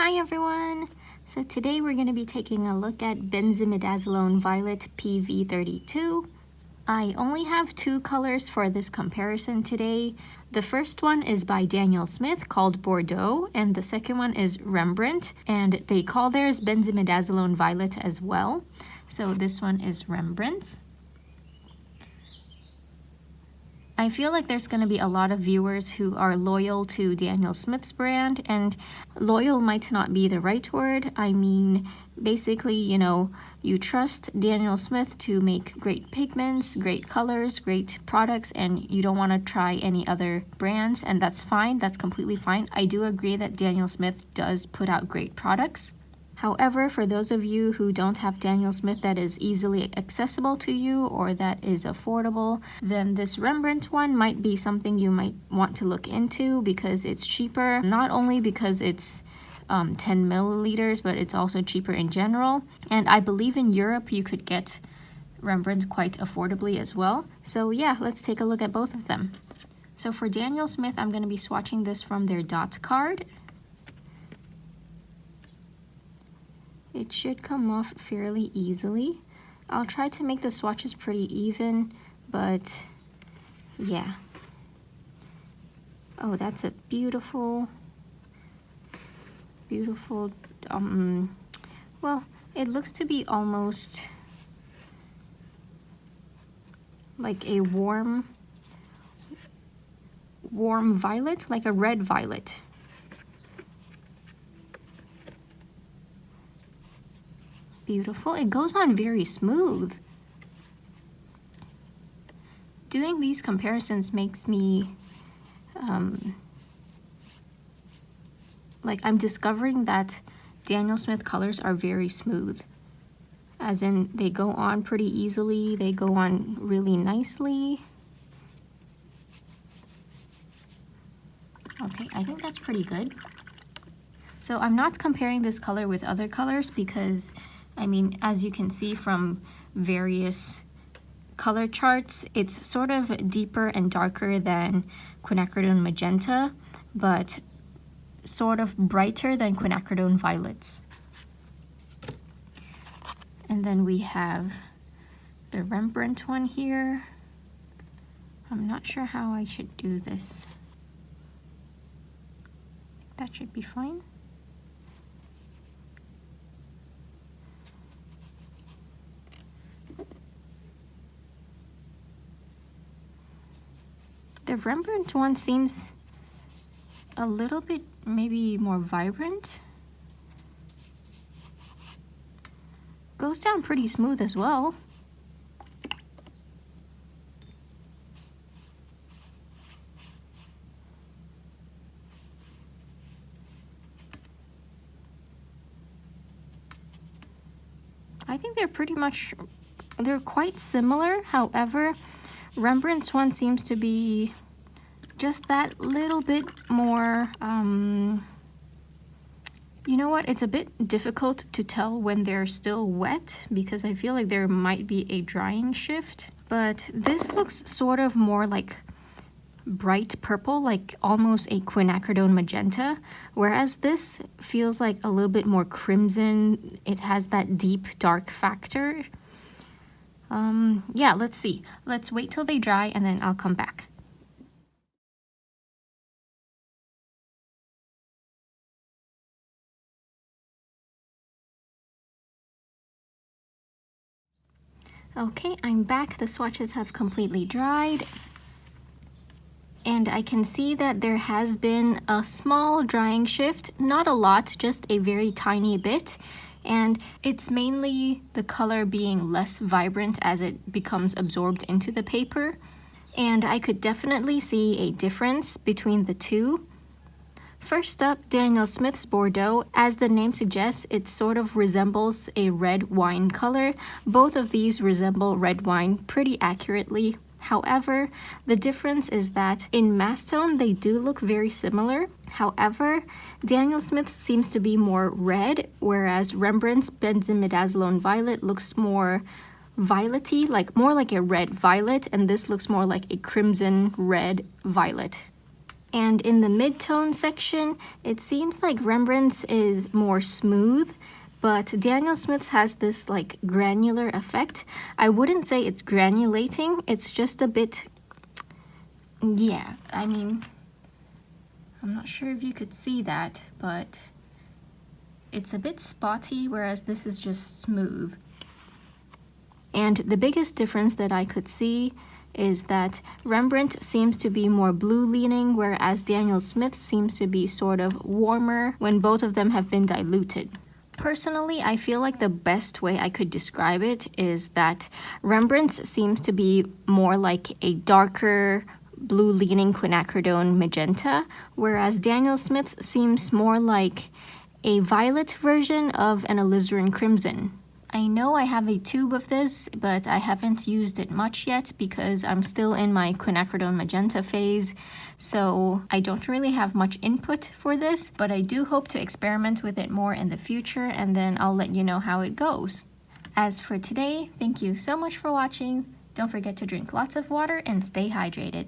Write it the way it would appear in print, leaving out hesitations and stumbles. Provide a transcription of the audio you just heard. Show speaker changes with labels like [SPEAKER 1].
[SPEAKER 1] Hi everyone! So today we're going to be taking a look at Benzimidazolone Violet PV32. I only have two colors for this comparison today. The first one is by Daniel Smith called Bordeaux, and the second one is Rembrandt, and they call theirs Benzimidazolone Violet as well. So this one is Rembrandt's. I feel like there's going to be a lot of viewers who are loyal to Daniel Smith's brand, and loyal might not be the right word. I mean, basically, you trust Daniel Smith to make great pigments, great colors, great products, and you don't want to try any other brands, and that's fine. That's completely fine. I do agree that Daniel Smith does put out great products. However, for those of you who don't have Daniel Smith that is easily accessible to you or that is affordable, then this Rembrandt one might be something you might want to look into because it's cheaper. Not only because it's 10 milliliters, but it's also cheaper in general. And I believe in Europe you could get Rembrandt quite affordably as well. So yeah, let's take a look at both of them. So for Daniel Smith, I'm going to be swatching this from their dot card. It should come off fairly easily. I'll try to make the swatches pretty even, but yeah. Oh, that's a beautiful, well, it looks to be almost like a warm violet, like a red violet. Beautiful. It goes on very smooth. Doing these comparisons makes me like I'm discovering that Daniel Smith colors are very smooth, as in they go on pretty easily, they go on really nicely. Okay, I think that's pretty good. So I'm not comparing this color with other colors because I mean, as you can see from various color charts, it's sort of deeper and darker than quinacridone magenta, but sort of brighter than quinacridone violets. And then we have the Rembrandt one here. I'm not sure how I should do this. That should be fine. The Rembrandt one seems a little bit maybe more vibrant. Goes down pretty smooth as well. I think they're quite similar. However, Rembrandt's one seems to be just that little bit more, you know what, it's a bit difficult to tell when they're still wet because I feel like there might be a drying shift. But this looks sort of more like bright purple, like almost a quinacridone magenta, whereas this feels like a little bit more crimson. It has that deep dark factor. Yeah, let's see. Let's wait till they dry and then I'll come back. Okay, I'm back. The swatches have completely dried. And I can see that there has been a small drying shift, not a lot, just a very tiny bit. And it's mainly the color being less vibrant as it becomes absorbed into the paper. And I could definitely see a difference between the two. First up, Daniel Smith's Bordeaux. As the name suggests, it sort of resembles a red wine color. Both of these resemble red wine pretty accurately. However, the difference is that in mass tone, they do look very similar. However, Daniel Smith seems to be more red, whereas Rembrandt's Benzimidazolone Violet looks more violety, more like a red violet, and this looks more like a crimson red violet. And in the mid-tone section, it seems like Rembrandt's is more smooth, but Daniel Smith's has this like granular effect. I wouldn't say it's granulating, it's just a bit, yeah, I mean, I'm not sure if you could see that, but it's a bit spotty, whereas this is just smooth. And the biggest difference that I could see is that Rembrandt seems to be more blue leaning, whereas Daniel Smith seems to be sort of warmer when both of them have been diluted. Personally, I feel like the best way I could describe it is that Rembrandt seems to be more like a darker blue leaning quinacridone magenta, whereas Daniel Smith seems more like a violet version of an alizarin crimson. I know I have a tube of this, but I haven't used it much yet because I'm still in my quinacridone magenta phase, so I don't really have much input for this, but I do hope to experiment with it more in the future, and then I'll let you know how it goes. As for today, thank you so much for watching. Don't forget to drink lots of water and stay hydrated.